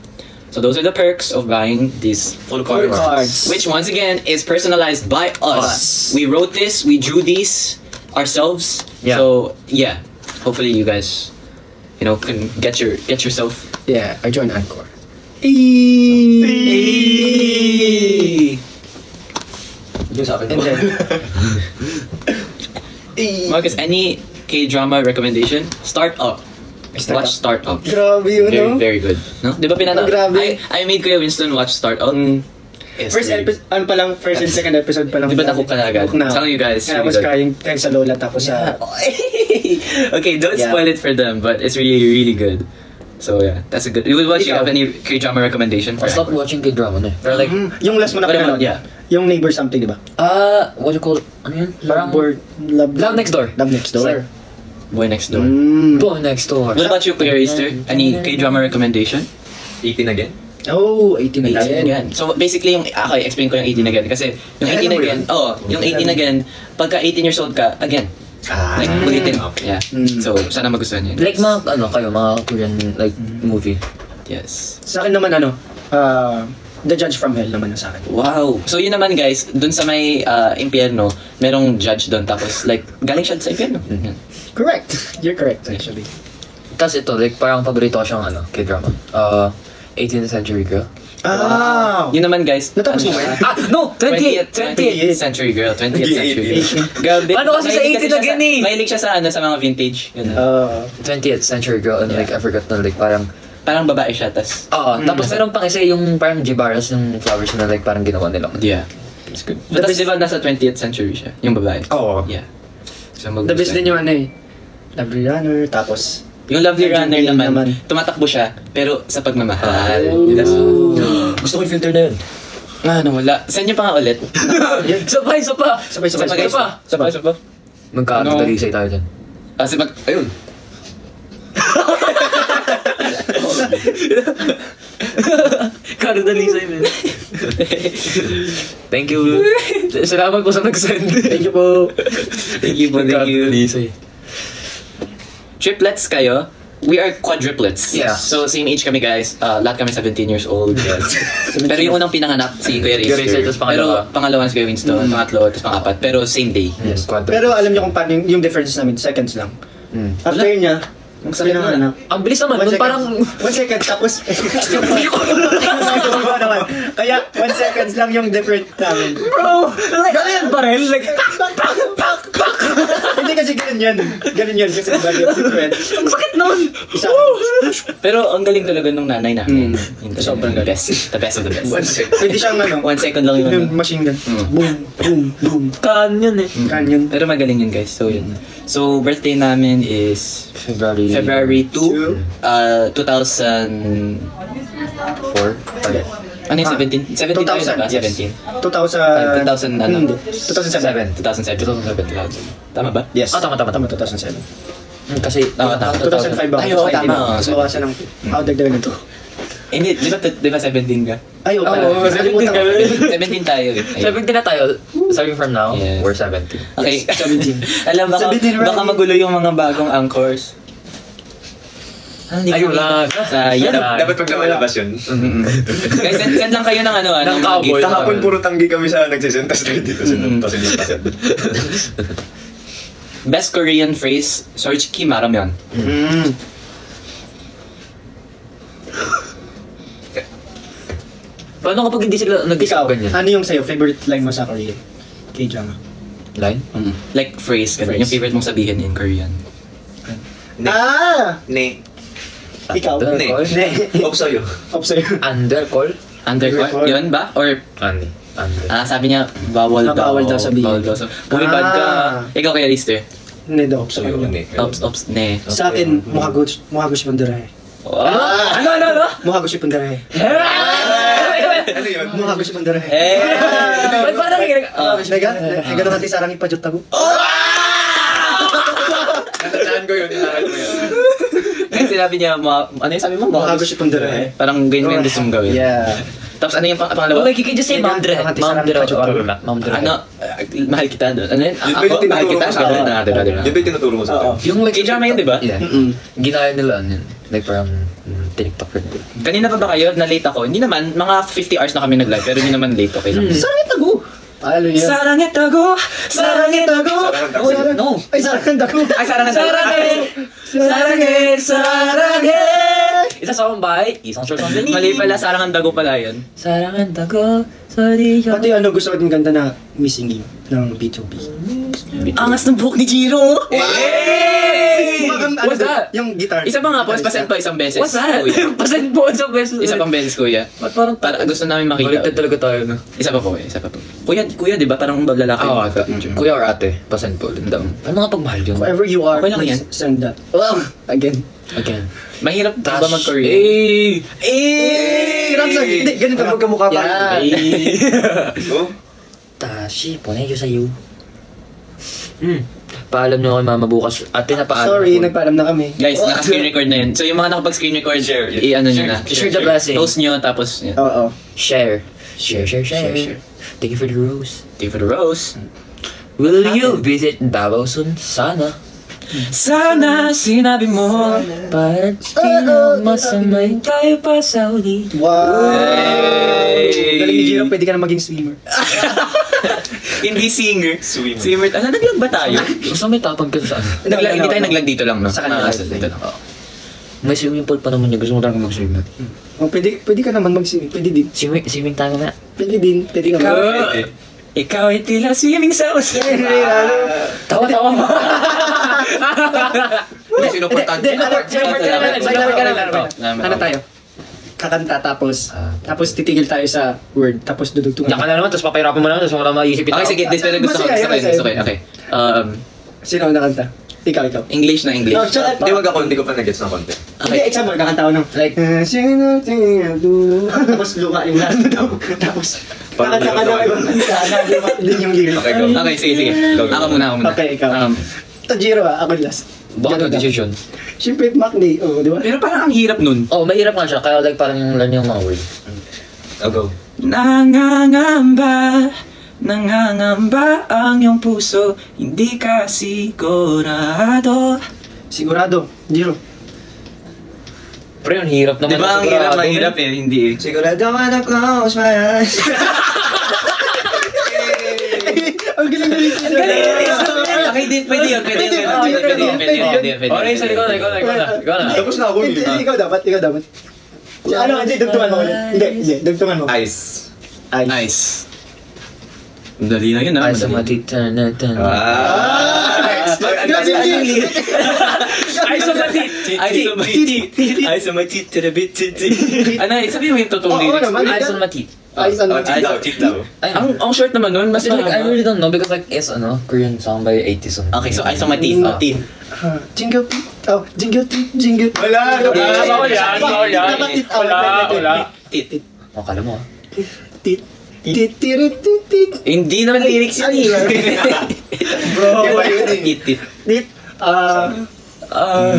[SPEAKER 2] So those are the perks of buying these photo cards,
[SPEAKER 1] cards.
[SPEAKER 2] which once again is personalized by us. We wrote this, we drew these ourselves.
[SPEAKER 4] Yeah.
[SPEAKER 2] So yeah, hopefully you guys, can get yourself.
[SPEAKER 1] Yeah, I joined Anchor. And then,
[SPEAKER 2] Marcus, any K-drama recommendation? Start Up.
[SPEAKER 1] Start
[SPEAKER 2] Watch Start Up.
[SPEAKER 1] grabe yun,
[SPEAKER 2] Very,
[SPEAKER 1] no?
[SPEAKER 2] very good. No? Di ba
[SPEAKER 1] Oh, grabe.
[SPEAKER 2] I made Kuya Winston watch Start Up. It's
[SPEAKER 1] First
[SPEAKER 2] really-
[SPEAKER 1] episode, first and second episode pa lang.
[SPEAKER 2] Di ba nahook ka na agad?
[SPEAKER 1] Nahook na.
[SPEAKER 2] Telling you guys,
[SPEAKER 1] Yeah, I
[SPEAKER 2] really
[SPEAKER 1] was
[SPEAKER 2] good.
[SPEAKER 1] crying thanks sa Lola tapos sa...
[SPEAKER 2] Okay, don't
[SPEAKER 1] Yeah.
[SPEAKER 2] spoil it for them, but it's really, really good. So yeah, that's a good. You watch. You
[SPEAKER 1] Ikaw?
[SPEAKER 2] have any K-drama recommendation?
[SPEAKER 4] I stopped watching K-drama na eh. Pero like,
[SPEAKER 1] Yung last mo na
[SPEAKER 2] What
[SPEAKER 1] pinanood.
[SPEAKER 2] about- yeah.
[SPEAKER 1] Yung Neighbor something, di ba?
[SPEAKER 4] what do you call it? Ano yun? Parang Love Next Door.
[SPEAKER 1] Love Next Door.
[SPEAKER 4] It's
[SPEAKER 2] Boy Next Door.
[SPEAKER 4] Boy Next Door.
[SPEAKER 2] What about you, Kuya Easter? Any K-drama recommendation?
[SPEAKER 3] 18 again?
[SPEAKER 1] Oh, 18 na
[SPEAKER 2] 18 again. So basically explain ko yung 18 again kasi yung 18
[SPEAKER 1] Alam mo
[SPEAKER 2] again, yung 18 again, pagka 18 years old ka, again, like ulitin. Yeah. So sana magustuhan niyo.
[SPEAKER 4] Like mga, mga Korean like movie.
[SPEAKER 2] Yes.
[SPEAKER 1] Sa akin naman The Judge from Hell naman yung sa akin.
[SPEAKER 2] Wow. So yun naman guys, dun sa may impyerno, merong judge dun tapos like galing siya sa impyerno.
[SPEAKER 1] Correct. You're correct actually.
[SPEAKER 4] Tapos ito, like parang paborito ko siyang K-drama. 18th Century Girl.
[SPEAKER 1] Ah!
[SPEAKER 2] Yun naman guys.
[SPEAKER 1] Natapos mo
[SPEAKER 2] siya?
[SPEAKER 1] ba?
[SPEAKER 4] No! 20th!
[SPEAKER 2] 20th century girl, 20th century.
[SPEAKER 3] 20th.
[SPEAKER 2] Girl,
[SPEAKER 4] Ano kasi sa
[SPEAKER 2] mahilig
[SPEAKER 4] 18
[SPEAKER 2] siya
[SPEAKER 4] again eh?
[SPEAKER 2] Mahilig siya sa mga vintage. Ganun.
[SPEAKER 4] 20th Century Girl and like I forgot na like parang
[SPEAKER 2] Parang babae siya, tas...
[SPEAKER 4] tapos meron pang isa yung parang Jibaras yung flowers na like parang ginawa nila.
[SPEAKER 2] Yeah.
[SPEAKER 4] It's good.
[SPEAKER 2] Tapos di ba nasa 20th century siya, yung babae?
[SPEAKER 1] Oo.
[SPEAKER 2] Yeah. So,
[SPEAKER 1] The best din yung Lovely Runner, tapos...
[SPEAKER 2] Yung Lovely Runner
[SPEAKER 1] Lovely
[SPEAKER 2] naman,
[SPEAKER 1] naman.
[SPEAKER 2] tumatakbo siya, pero sa pagmamahal.
[SPEAKER 4] Gusto ko yung filter na yun.
[SPEAKER 2] Wala. Send niyo pa nga ulit.
[SPEAKER 4] Sabay!
[SPEAKER 1] Sabay.
[SPEAKER 2] Sabay.
[SPEAKER 4] Magka-dalisay tayo dyan.
[SPEAKER 2] Ayun.
[SPEAKER 4] Dalisay man. Thank you. Salamat po sa nag-send.
[SPEAKER 1] Thank you po.
[SPEAKER 2] Thank you.
[SPEAKER 4] Dalisay.
[SPEAKER 2] Triplets kayo? We are quadruplets.
[SPEAKER 4] Yeah.
[SPEAKER 2] So, same age kami guys. Lahat kami 17 years old. Yes. Pero yung unang pinanganak, si Kuya
[SPEAKER 4] Kuya Racer,
[SPEAKER 2] Racer.
[SPEAKER 4] tapos pangalawa.
[SPEAKER 2] Pero pangalawa si Kuya Winston, pangatlo, tapos pangapat. Pero same day.
[SPEAKER 4] Yes, quadruple.
[SPEAKER 1] Pero alam niyo kung paano yung difference namin, seconds lang. After niya,
[SPEAKER 2] Ang sakit
[SPEAKER 1] pinanganak.
[SPEAKER 4] Ang bilis naman,
[SPEAKER 1] 1
[SPEAKER 4] nun
[SPEAKER 1] second.
[SPEAKER 4] parang...
[SPEAKER 1] 1 second, tapos... Kaya 1 seconds lang yung different namin.
[SPEAKER 4] Bro! Ganyan pa rin? Like...
[SPEAKER 1] Hindi kasi ganun yun. Ganun yun kasi different.
[SPEAKER 4] Ang sakit nun!
[SPEAKER 1] Isa.
[SPEAKER 2] Pero ang galing talaga nung nanay namin. Yung talaga,
[SPEAKER 1] Sobrang
[SPEAKER 2] the best. The best of the best.
[SPEAKER 1] Pwede siyang
[SPEAKER 2] 1 second lang
[SPEAKER 1] yung
[SPEAKER 2] yun.
[SPEAKER 1] machine gun. Boom, boom, boom.
[SPEAKER 4] Kaan yun eh.
[SPEAKER 1] Kanyon.
[SPEAKER 2] Pero magaling yun guys. So yun. So birthday namin is
[SPEAKER 4] February
[SPEAKER 2] 2, 2004.
[SPEAKER 4] 4. Okay.
[SPEAKER 2] Ano yung 17? 17 tayo na ba?
[SPEAKER 1] 2000,
[SPEAKER 2] 17.
[SPEAKER 1] 2000
[SPEAKER 2] ano?
[SPEAKER 1] Hindi. 2007.
[SPEAKER 2] 2007. Tama ba?
[SPEAKER 1] Yes.
[SPEAKER 4] Tama.
[SPEAKER 1] 2007.
[SPEAKER 4] Kasi...
[SPEAKER 2] Tama.
[SPEAKER 1] 2005 ba?
[SPEAKER 2] Tayo, tama.
[SPEAKER 1] Mas bawasan ng dagdagan nito.
[SPEAKER 2] Hindi, di ba 17 ka?
[SPEAKER 1] Ay, oo.
[SPEAKER 4] Oo, 17
[SPEAKER 1] Nakalimutan ko.
[SPEAKER 4] ka.
[SPEAKER 2] 17 tayo eh. Ayun.
[SPEAKER 4] 17 na tayo. Starting from now,
[SPEAKER 2] Yes.
[SPEAKER 4] we're 17.
[SPEAKER 2] Okay.
[SPEAKER 1] 17.
[SPEAKER 2] Alam, baka
[SPEAKER 1] 17 right?
[SPEAKER 2] magulo yung mga bagong anchors.
[SPEAKER 4] Ay, wala.
[SPEAKER 2] Sayang.
[SPEAKER 3] Dapat pag namalabas yun.
[SPEAKER 2] Guys, send lang kayo ng ano,
[SPEAKER 4] Ng cowboy.
[SPEAKER 2] gift.
[SPEAKER 3] Kahapon puro tanggi kami sa nagsisend, tapos dito
[SPEAKER 2] Mm.
[SPEAKER 3] pasend.
[SPEAKER 2] Best Korean phrase, 솔직히 말하면.
[SPEAKER 4] Paano kapag hindi sila nag-isip
[SPEAKER 1] Ikaw,
[SPEAKER 4] ganyan?
[SPEAKER 1] ano yung sa'yo? Favorite line mo sa Korean? K-drama.
[SPEAKER 4] Line?
[SPEAKER 2] Like phrase, ganun.
[SPEAKER 1] Phrase.
[SPEAKER 2] Yung favorite mong sabihin in Korean.
[SPEAKER 1] Ah!
[SPEAKER 3] Ne.
[SPEAKER 1] Ikaw.
[SPEAKER 4] Undercall?
[SPEAKER 1] Ne.
[SPEAKER 3] Hope sa'yo.
[SPEAKER 1] Hope sa'yo.
[SPEAKER 4] Undercall?
[SPEAKER 2] Undercall?
[SPEAKER 1] Undercall.
[SPEAKER 2] Yun ba? Or,
[SPEAKER 4] Under.
[SPEAKER 2] sabi niya, bawal daw.
[SPEAKER 1] Bawal daw sabihin.
[SPEAKER 2] Bawal daw. Puri bad ka. Ikaw kaya, Lister?
[SPEAKER 1] Ne daw.
[SPEAKER 3] Hope sa'yo. Ne.
[SPEAKER 2] Ops, ne.
[SPEAKER 1] Sa akin, mukha gusto pandarahe.
[SPEAKER 2] Ano?
[SPEAKER 1] Mukha gusto pandarahe.
[SPEAKER 3] Ano yun?
[SPEAKER 1] Mukha gusto pandarahe.
[SPEAKER 4] Ba't parang
[SPEAKER 1] Nega? Nega naman sarang ipadyot ako.
[SPEAKER 3] Natandaan ko yun. Inaral mo yun.
[SPEAKER 2] Kasi sinabi niya, ano yung sabi mo?
[SPEAKER 1] Mukha gusto pandarahe.
[SPEAKER 2] Parang ganyan mo yung gusto mong gawin.
[SPEAKER 1] Yeah.
[SPEAKER 2] Tapos ano yung pangalawa?
[SPEAKER 4] Okay, you can just say Ma'am Dre. Ma'am Dre. Ma'am Dre.
[SPEAKER 2] Ano? Mahal kita doon. Ano yun?
[SPEAKER 3] Yun ba
[SPEAKER 2] Ako,
[SPEAKER 3] yung
[SPEAKER 2] mahal
[SPEAKER 3] tinuturo
[SPEAKER 2] kita.
[SPEAKER 3] mo sa
[SPEAKER 2] Sabi
[SPEAKER 3] akin?
[SPEAKER 2] na natin.
[SPEAKER 3] Yun ba yung tinuturo mo sa akin?
[SPEAKER 4] Yung like,
[SPEAKER 2] K-drama yun, di ba?
[SPEAKER 4] Yeah. Ginaya nila, ano yun. Like parang tiniktok rin.
[SPEAKER 2] Kanina pa ba kayo? Na-late ako? Hindi naman. Mga 50 hours na kami nag-live. Pero hindi naman late. Okay lang.
[SPEAKER 1] Sarang tago. Ano yan?
[SPEAKER 2] Sarangetago! Sarangetago!
[SPEAKER 3] Sarangetago.
[SPEAKER 2] No!
[SPEAKER 1] Ay, sarang tago.
[SPEAKER 2] Ay, sarangetago!
[SPEAKER 4] Isa sa akong bahay, isang short on the knee.
[SPEAKER 2] Mali pala, sarangandago pala yun.
[SPEAKER 4] Sarangandago, sorry yo.
[SPEAKER 1] Pati ano, gusto ko din ganda na missing game ng B2B.
[SPEAKER 2] Angas ng buhok ni Jiro!
[SPEAKER 4] What's that?
[SPEAKER 1] Yung guitar.
[SPEAKER 2] Isa pa nga, boss, pasend pa isang beses.
[SPEAKER 4] What's that?
[SPEAKER 2] Kuya.
[SPEAKER 4] Pasend po sa beses.
[SPEAKER 2] Isa pang beses, kuya.
[SPEAKER 4] Ba't parang
[SPEAKER 2] Para gusto namin makita.
[SPEAKER 4] Baliktad talaga tayo, no?
[SPEAKER 2] Isa pa po, isa pa po. Kuya, di ba? Parang lalaki.
[SPEAKER 4] Oo, kuya or ate, pasend po. Paano nga pagmahal yun?
[SPEAKER 1] Whoever you are,
[SPEAKER 2] Okay lang
[SPEAKER 1] please
[SPEAKER 2] yan.
[SPEAKER 1] send that. Wow! Again.
[SPEAKER 4] Again.
[SPEAKER 2] Mahirap ba mag-Korean?
[SPEAKER 1] Ramsag! Hindi, ganun ka magkamukha pa.
[SPEAKER 3] Oh?
[SPEAKER 4] Tashi, poneyo sa'yo. Paalam nyo kay mama bukas. Ate na paalam.
[SPEAKER 1] Sorry, nagpaalam na kami.
[SPEAKER 2] Guys, naka-screen record na yun. So yung mga nakapag-screen record, i-ano nyo na.
[SPEAKER 4] Share the blessing.
[SPEAKER 2] Post nyo, tapos yun.
[SPEAKER 1] Oo.
[SPEAKER 4] Share. Share.
[SPEAKER 2] Share.
[SPEAKER 4] Thank you for the rose.
[SPEAKER 2] Thank you for the rose.
[SPEAKER 4] Will you visit Davao soon? Sana.
[SPEAKER 2] Sana sinabi mo.
[SPEAKER 4] Para masamay tayo pa sa uli.
[SPEAKER 1] Wow!
[SPEAKER 2] Hey!
[SPEAKER 1] Galing ni Jiro, pwede ka na maging swimmer.
[SPEAKER 2] Hindi singer.
[SPEAKER 3] Swimmer.
[SPEAKER 2] Swimmer. Ano, naglag ba tayo?
[SPEAKER 4] Gusto may tapang ka saan?
[SPEAKER 2] Hindi tayo naglag dito lang, no?
[SPEAKER 1] Sa kanila.
[SPEAKER 2] Dito lang.
[SPEAKER 4] May swimming pool pa naman yun. Gusto mo talaga mag-swim.
[SPEAKER 1] Oh, pwede ka naman mag-swimming. Pwede din.
[SPEAKER 4] Swimming tayo na.
[SPEAKER 1] Pwede din. Pwede ka
[SPEAKER 2] Ikaw, ikaw ay tila swimming sa ocean.
[SPEAKER 4] Tawa-tawa mo.
[SPEAKER 3] Hindi, sinuportahan.
[SPEAKER 1] Ano tayo? Kakanta tapos titigil tayo sa word tapos dudugtungan.
[SPEAKER 4] Diyan ka na naman, tapos papahirapan mo naman, tapos wala maisip ito.
[SPEAKER 2] Okay, sige. This pero gusto ko. Okay.
[SPEAKER 1] Sino ang nakanta? Ikaw.
[SPEAKER 2] English na English.
[SPEAKER 1] Oh, shut up.
[SPEAKER 3] Hindi, wag ako, hindi ko pa nag-gets ng konti.
[SPEAKER 1] Hindi, example, kakanta ko ng like, tapos luka yung lahat. Tapos, kakanta ka ng ibang kanta na luka din yung lyrics.
[SPEAKER 3] Okay, go.
[SPEAKER 2] Okay, sige.
[SPEAKER 3] Go.
[SPEAKER 2] Ako muna.
[SPEAKER 1] Okay, ikaw. Ito, Jiro ako last.
[SPEAKER 4] Bakit yung decision?
[SPEAKER 1] Siyempre, Mac Day. Oh, di ba?
[SPEAKER 2] Pero parang ang hirap nun.
[SPEAKER 4] Oh, mahirap nga siya, kaya like parang yung learn yung mga word.
[SPEAKER 3] I'll go.
[SPEAKER 2] Nangangamba ang iyong puso, hindi ka sigurado.
[SPEAKER 1] Sigurado, Jiro.
[SPEAKER 4] Pero yung hirap naman.
[SPEAKER 2] Di ba ang hirap, mahirap eh, hindi eh.
[SPEAKER 3] Sigurado wanna close my eyes.
[SPEAKER 1] Ang galing-galing.
[SPEAKER 2] Okay, pwede yun.
[SPEAKER 4] Okay, sa ikaw na.
[SPEAKER 3] Tapos na ako
[SPEAKER 1] Hindi,
[SPEAKER 3] eh.
[SPEAKER 1] ikaw dapat. Ano, hindi, dugtungan mo ulit. Hindi, dugtungan mo.
[SPEAKER 3] Ice.
[SPEAKER 2] Nice. Dali na yun ah.
[SPEAKER 4] Ay, sa matita na tan.
[SPEAKER 2] Ay, sa matit. Ano, sabi mo yung totoong
[SPEAKER 1] Oo
[SPEAKER 2] lyrics.
[SPEAKER 1] naman.
[SPEAKER 4] Ay, sa matit.
[SPEAKER 1] Ay, ano?
[SPEAKER 3] Tip daw.
[SPEAKER 2] Ang short naman nun, mas
[SPEAKER 4] Like, I
[SPEAKER 2] mahaba.
[SPEAKER 4] really don't know because like it's Korean song by 80s song.
[SPEAKER 2] Okay, so ay sa matit.
[SPEAKER 1] Jingle, jingle.
[SPEAKER 3] Wala!
[SPEAKER 4] Bawal yan.
[SPEAKER 1] Dapat it out.
[SPEAKER 2] Tit.
[SPEAKER 4] Oh, kala mo ah.
[SPEAKER 1] Tit. Tit.
[SPEAKER 2] Hindi naman lyrics yun eh.
[SPEAKER 1] Bro,
[SPEAKER 2] Tit.
[SPEAKER 1] tit.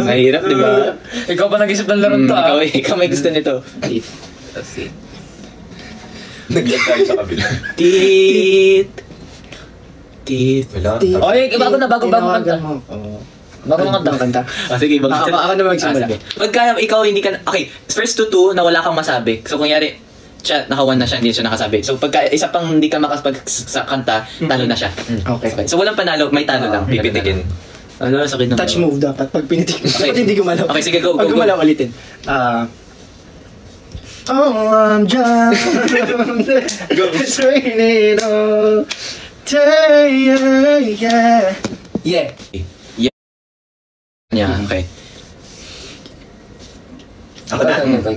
[SPEAKER 2] Mahirap, di ba?
[SPEAKER 4] Ikaw pa nag-isip ng laro to ah.
[SPEAKER 2] Ikaw may gusto nito.
[SPEAKER 1] Tit.
[SPEAKER 4] Kasi.
[SPEAKER 3] Naglag tayo sa kabila.
[SPEAKER 2] Tit. Tit.
[SPEAKER 3] Wala.
[SPEAKER 4] Oy, bago kanta.
[SPEAKER 1] Oo.
[SPEAKER 4] Bago kanta.
[SPEAKER 2] Sige,
[SPEAKER 1] Ako na magsimula.
[SPEAKER 2] Pagka ikaw hindi ka, okay, first to two na wala kang masabi. So, kunyari, siya, naka-1 na siya, hindi siya nakasabi. So, pagka isa pang hindi ka makapag sa kanta, talo na siya.
[SPEAKER 1] Okay.
[SPEAKER 2] So, walang panalo, may talo lang.
[SPEAKER 3] Pipitikin.
[SPEAKER 2] Ano, sakit ng
[SPEAKER 1] Touch move dapat pag pinitik.
[SPEAKER 2] Okay.
[SPEAKER 1] Dapat hindi gumalaw.
[SPEAKER 2] Okay, sige, go,
[SPEAKER 1] Pag
[SPEAKER 2] go, go.
[SPEAKER 1] gumalaw, ulitin. Oh, I'm just it's raining all day, yeah. Yeah.
[SPEAKER 2] Yeah, okay.
[SPEAKER 3] Ako na.
[SPEAKER 2] Hindi,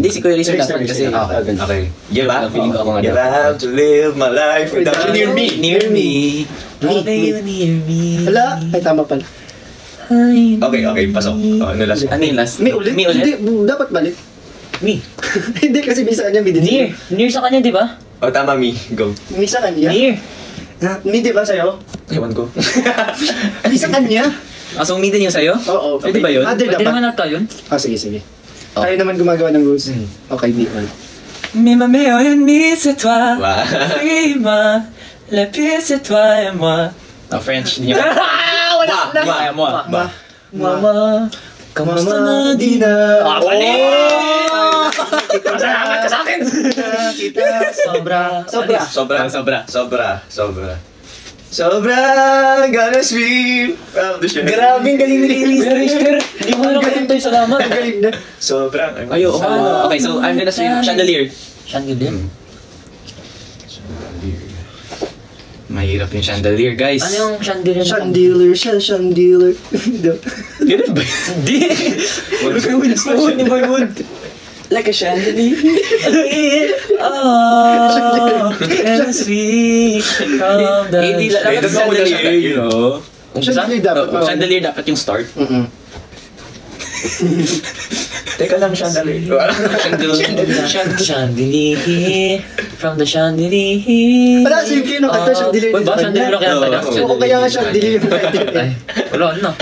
[SPEAKER 2] si Kuya Rizal
[SPEAKER 1] Next
[SPEAKER 2] dapat
[SPEAKER 1] time,
[SPEAKER 2] kasi.
[SPEAKER 3] Okay. Yeah, ba?
[SPEAKER 2] Feeling ko ako nga
[SPEAKER 3] Yeah, I have to live my life without you.
[SPEAKER 2] Near me. Near me.
[SPEAKER 4] Near me.
[SPEAKER 1] Hala, ay tama pala.
[SPEAKER 3] Okay, pasok. Ano last?
[SPEAKER 2] Ano yung last?
[SPEAKER 1] May ulit?
[SPEAKER 2] May ulit?
[SPEAKER 1] Hindi, dapat balik.
[SPEAKER 4] Me.
[SPEAKER 1] Hindi kasi may sa kanya, may din.
[SPEAKER 4] Near sa kanya, di ba?
[SPEAKER 3] Oh, tama, me. Go.
[SPEAKER 1] May sa kanya.
[SPEAKER 4] Near.
[SPEAKER 1] May di ba sa'yo?
[SPEAKER 3] Ewan ko.
[SPEAKER 1] May sa kanya?
[SPEAKER 2] Ah, so umitin yung sa'yo?
[SPEAKER 1] Oo.
[SPEAKER 2] Pwede ba yun?
[SPEAKER 1] Other
[SPEAKER 4] Pwede
[SPEAKER 1] dapat.
[SPEAKER 4] naman nata yun.
[SPEAKER 1] Sige. Tayo naman gumagawa ng rules. Okay, di ba?
[SPEAKER 2] Mais ma mère est mise c'est toi.
[SPEAKER 3] Wow.
[SPEAKER 2] Oui, ma. La pire c'est toi et moi. Oh, French. Wala na. Moi.
[SPEAKER 4] Mama.
[SPEAKER 2] Kamusta na di na?
[SPEAKER 1] mali!
[SPEAKER 2] Salamat ka sa akin!
[SPEAKER 1] Kita, sobra. Gonna swim from the shore. Grabing galing ni
[SPEAKER 4] Richter, hindi mo lang kantay salamat.
[SPEAKER 1] Galing na.
[SPEAKER 3] Sobrang.
[SPEAKER 2] Ay, oo. Okay, so I'm gonna say chandelier.
[SPEAKER 4] Chandelier?
[SPEAKER 2] Mahirap yung chandelier, guys.
[SPEAKER 4] Ano yung chandelier na
[SPEAKER 1] Chandelier.
[SPEAKER 2] Ganun ba? Hindi. Ni Bollywood. Like a chandelier.
[SPEAKER 4] Oh, and sweet from the
[SPEAKER 2] Hindi, dapat chandelier, you know.
[SPEAKER 1] Chandelier dapat.
[SPEAKER 2] Chandelier dapat yung start.
[SPEAKER 3] Teka lang, chandelier.
[SPEAKER 4] Chandelier from the chandelier.
[SPEAKER 1] Wala, sige, kinakanta chandelier.
[SPEAKER 4] Uy, ba chandelier na kaya pala?
[SPEAKER 1] Oo, kaya nga chandelier yung title.
[SPEAKER 4] Ay, wala na.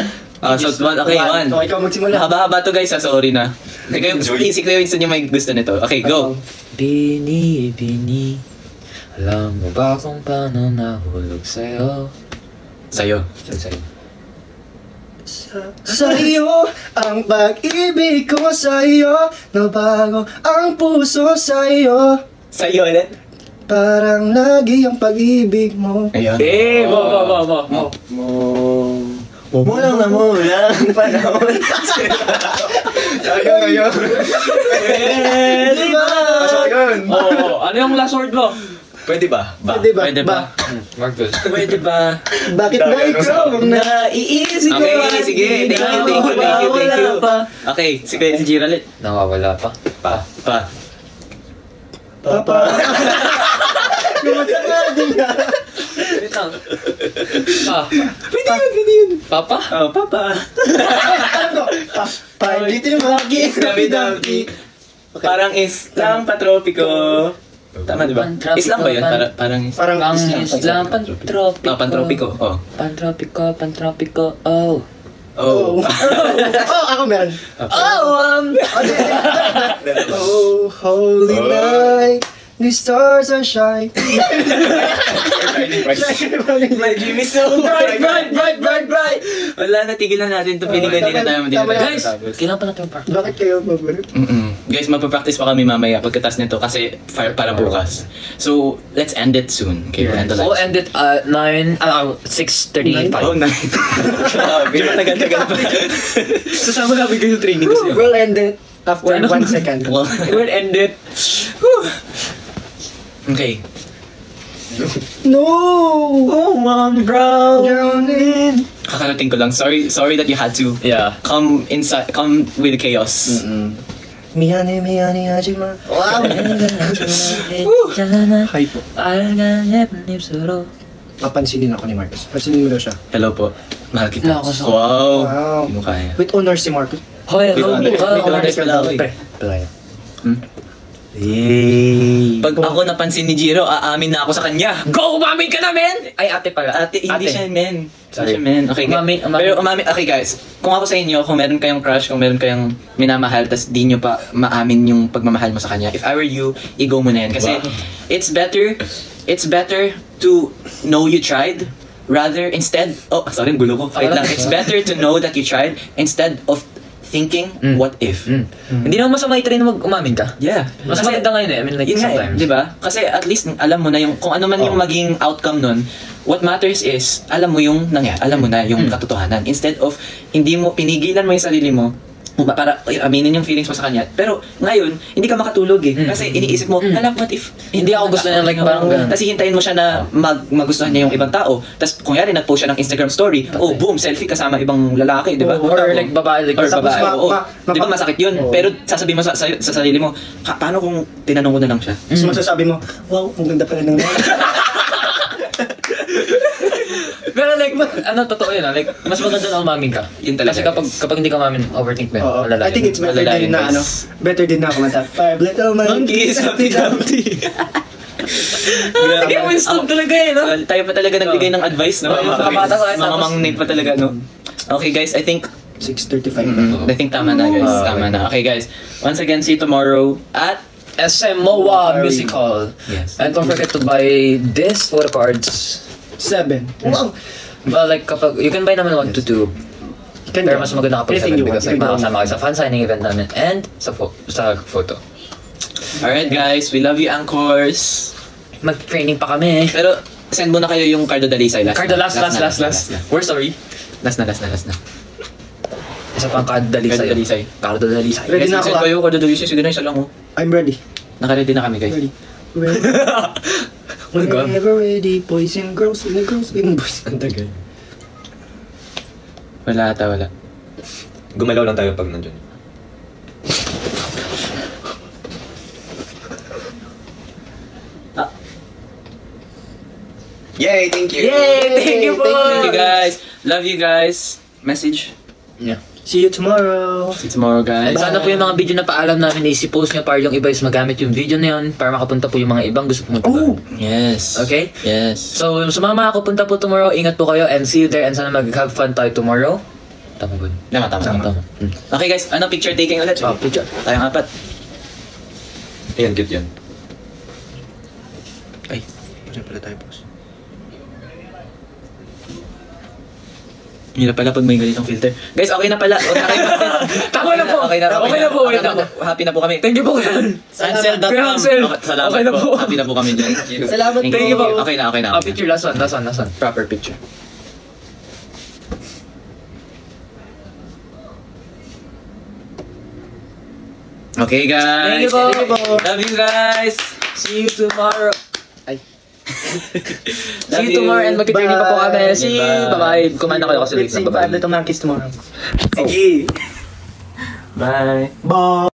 [SPEAKER 2] So, okay, one.
[SPEAKER 1] Okay, ikaw magsimula.
[SPEAKER 2] Haba-haba to, guys. Sorry na. Si Kuya Winston yung may gusto nito. Okay, go.
[SPEAKER 4] Bini, alam mo ba kung paano nahulog sa'yo?
[SPEAKER 2] Sa'yo.
[SPEAKER 1] Sa'yo, ang pag-ibig ko sa'yo, nabago ang puso sa'yo.
[SPEAKER 2] Sa'yo ulit.
[SPEAKER 1] Parang lagi ang pag-ibig mo.
[SPEAKER 2] Ayun.
[SPEAKER 3] Mulang na mulang panahon. Tayo ngayon.
[SPEAKER 1] Di ba?
[SPEAKER 3] Pasok yun.
[SPEAKER 4] Ano yung last word mo?
[SPEAKER 3] Pwede ba?
[SPEAKER 1] Pwede ba?
[SPEAKER 2] Pwede ba?
[SPEAKER 4] Marcus.
[SPEAKER 2] Pwede ba?
[SPEAKER 1] Bakit ba ikaw ang naiisip ko?
[SPEAKER 2] Okay, sige. Thank you. Okay, sige, si Giralit.
[SPEAKER 4] Nawawala pa.
[SPEAKER 2] Pa.
[SPEAKER 1] Papa.
[SPEAKER 4] Wait lang.
[SPEAKER 1] Pwede yun.
[SPEAKER 4] Papa?
[SPEAKER 2] Oh, Papa.
[SPEAKER 1] Palitin mo lagi.
[SPEAKER 2] Dabi-dabi. Parang islang patropiko. Tama, di ba?
[SPEAKER 4] Pantropiko,
[SPEAKER 2] Islang ba yun? Parang
[SPEAKER 1] Parang
[SPEAKER 4] Pang
[SPEAKER 1] Islam.
[SPEAKER 4] Islam, pantropiko.
[SPEAKER 2] pantropiko. Oh.
[SPEAKER 4] Pantropiko, oh.
[SPEAKER 2] Oh.
[SPEAKER 1] Ako meron.
[SPEAKER 2] Oh,
[SPEAKER 1] Oh, holy night, the stars are shining.
[SPEAKER 2] My dream is so bright. Wala, natigilan natin to. Feeling ko hindi na tayo
[SPEAKER 1] Tama yan.
[SPEAKER 4] Guys, kailangan pa natin yung part.
[SPEAKER 1] Bakit kayo paborito?
[SPEAKER 2] Guys, magpa-practice pa kami mamaya pagkatas nito kasi para bukas. So, let's end it soon. Okay, we'll end the
[SPEAKER 4] We'll
[SPEAKER 2] live.
[SPEAKER 4] end it at 6:35.
[SPEAKER 2] Oh, nice. Grabe. Matagal-tagal pa. Sasama namin kayo sa training kasi.
[SPEAKER 1] We'll end it after 1 second.
[SPEAKER 2] We'll end it. Okay.
[SPEAKER 1] No!
[SPEAKER 2] Oh, mom, bro.
[SPEAKER 1] Drowning.
[SPEAKER 2] Kakarating ko lang. Sorry that you had to come with chaos.
[SPEAKER 1] Miyane, hajima. Wow! Hi po. Papansinin ako ni Marcus. Pansinin mo daw siya.
[SPEAKER 2] Hello po. Mahal kita.
[SPEAKER 4] Wala ako sa-
[SPEAKER 2] Wow.
[SPEAKER 1] Wow.
[SPEAKER 2] Hindi mo kaya.
[SPEAKER 1] With honors si Marcus.
[SPEAKER 4] Hoy,
[SPEAKER 2] With honors pala ako eh.
[SPEAKER 4] Playa.
[SPEAKER 2] Pag ako napansin ni Jiro, aamin na ako sa kanya.
[SPEAKER 4] Go! Umamin ka na, men! Ay, ate pala.
[SPEAKER 2] Ate, hindi siya men.
[SPEAKER 4] Sorry.
[SPEAKER 2] Hindi siya men. Okay,
[SPEAKER 4] Umamin.
[SPEAKER 2] Pero umamin. Okay guys, kung ako sa inyo, kung meron kayong crush, kung meron kayong minamahal, tas di nyo pa maamin yung pagmamahal mo sa kanya, if I were you, i-go mo na yan. Kasi it's better to know you tried rather instead, sorry, gulo ko. Wait lang. It's better to know that you tried instead of thinking, what if?
[SPEAKER 4] Hindi naman masama i-try na umamin ka.
[SPEAKER 2] Yeah.
[SPEAKER 4] Mas maganda ngayon eh. I mean, like,
[SPEAKER 2] Yun nga eh,
[SPEAKER 4] sometimes.
[SPEAKER 2] di ba? Kasi at least alam mo na yung kung ano man yung maging outcome nun. What matters is alam mo yung nangyari, alam mo na yung katotohanan. Instead of hindi mo pinigilan mo yung sarili mo para aminin yung feelings mo sa kanya. Pero ngayon, hindi ka makatulog eh. Kasi iniisip mo, hala, what if?
[SPEAKER 4] Hindi ako gusto niya, like, parang ganun.
[SPEAKER 2] Tapos hihintayin mo siya na magustuhan niya yung ibang tao. Tapos kung yari, nag-post siya ng Instagram story, boom, selfie kasama ibang lalaki, di ba?
[SPEAKER 4] Or like babae. Like,
[SPEAKER 2] Or babae, oo.
[SPEAKER 1] ma-
[SPEAKER 2] Di ba masakit yun? Pero sasabihin mo sa sarili mo, paano kung tinanong ko na lang siya?
[SPEAKER 1] So masasabi mo, wow, ang ganda pala ng
[SPEAKER 4] Pero like, totoo yun like, mas maganda na umamin ka.
[SPEAKER 2] Yun talaga.
[SPEAKER 4] Kasi kapag hindi ka umamin, overthink mo yun.
[SPEAKER 1] Oo.
[SPEAKER 4] Malala
[SPEAKER 1] I think
[SPEAKER 4] yun.
[SPEAKER 1] it's better
[SPEAKER 2] Malala
[SPEAKER 1] din
[SPEAKER 2] yun,
[SPEAKER 1] na
[SPEAKER 2] guys.
[SPEAKER 1] better din na kumanta. 5 little monkeys, happy dumpty.
[SPEAKER 2] Grabe.
[SPEAKER 4] Winston talaga eh, no?
[SPEAKER 2] Tayo pa talaga nagbigay ng advice, no?
[SPEAKER 4] Mga bata ko,
[SPEAKER 2] Mga mangnate pa talaga, no? Okay guys, I think
[SPEAKER 1] 6:35.
[SPEAKER 2] I think tama na guys. Tama na. Okay guys. Once again, see you tomorrow at
[SPEAKER 4] SM MOA Musical.
[SPEAKER 2] Yes.
[SPEAKER 4] And don't forget to buy this photo cards.
[SPEAKER 1] 7. Wow.
[SPEAKER 4] Well, like, kapag, you can buy naman 1 to 2. Pero mas maganda kapag
[SPEAKER 1] Anything
[SPEAKER 4] 7
[SPEAKER 1] you want,
[SPEAKER 4] because like,
[SPEAKER 1] you can go.
[SPEAKER 4] makakasama kayo sa fan signing event namin and sa photo.
[SPEAKER 2] Alright guys, we love you Anchors.
[SPEAKER 4] Mag-training pa kami.
[SPEAKER 2] Pero send mo na kayo yung Cardo Dalisay last.
[SPEAKER 4] Cardo, last. We're sorry.
[SPEAKER 2] Last na.
[SPEAKER 4] Isa pang Cardo Dalisay.
[SPEAKER 2] Cardo Dalisay.
[SPEAKER 4] Cardo Dalisay.
[SPEAKER 1] Ready
[SPEAKER 2] Guys,
[SPEAKER 1] na ako,
[SPEAKER 2] send kayo Cardo Dalisay. Sige na, isa lang oh.
[SPEAKER 1] I'm ready.
[SPEAKER 2] Naka-ready na kami guys.
[SPEAKER 1] Ready. Whenever ready, boys and girls, and the girls and boys. Ang tagal.
[SPEAKER 2] Wala ata, wala.
[SPEAKER 3] Gumalaw lang tayo pag nandun.
[SPEAKER 2] Yay, thank you.
[SPEAKER 4] Yay, thank you,
[SPEAKER 2] Thank you guys. Love you guys. Message.
[SPEAKER 4] Yeah.
[SPEAKER 1] See you tomorrow.
[SPEAKER 2] See you tomorrow guys.
[SPEAKER 4] And sana po yung mga video na paalam namin isi-post nyo para yung iba is magamit yung video na yun para makapunta po yung mga ibang gusto pumunta doon.
[SPEAKER 2] Yes.
[SPEAKER 4] Okay?
[SPEAKER 2] Yes.
[SPEAKER 4] So, sumama ako punta po tomorrow. Ingat po kayo and see you there and sana mag-have fun tayo tomorrow. Tama ba?
[SPEAKER 2] Tama. Okay guys, ano picture taking ulit?
[SPEAKER 4] Picture.
[SPEAKER 2] Tayong apat.
[SPEAKER 3] Ayan, cute yan.
[SPEAKER 1] Ay, pala tayo boss.
[SPEAKER 2] Hirap pala pag may ganitong filter. Guys, okay na pala.
[SPEAKER 4] Tama na po.
[SPEAKER 2] Okay na po.
[SPEAKER 4] Wait na po.
[SPEAKER 2] Happy na po kami.
[SPEAKER 4] Thank you po.
[SPEAKER 2] Ansel.com.
[SPEAKER 4] Ansel.
[SPEAKER 2] Salamat
[SPEAKER 4] Okay na po.
[SPEAKER 2] Happy na po kami dyan.
[SPEAKER 1] Salamat
[SPEAKER 2] Thank
[SPEAKER 4] Thank you po.
[SPEAKER 2] Okay na.
[SPEAKER 4] Picture, last one.
[SPEAKER 2] Proper picture. Okay guys.
[SPEAKER 4] Thank you po.
[SPEAKER 2] Love you guys.
[SPEAKER 4] See you tomorrow. Ay.
[SPEAKER 2] Love
[SPEAKER 4] See you tomorrow and mag-training pa po kami. See you.
[SPEAKER 2] Bye.
[SPEAKER 4] Bye-bye. Kumain na kayo kasi late
[SPEAKER 1] Let's
[SPEAKER 4] na.
[SPEAKER 1] sing 5
[SPEAKER 4] Bye-bye.
[SPEAKER 1] little monkeys tomorrow.
[SPEAKER 2] Sige. Bye.
[SPEAKER 1] Bye.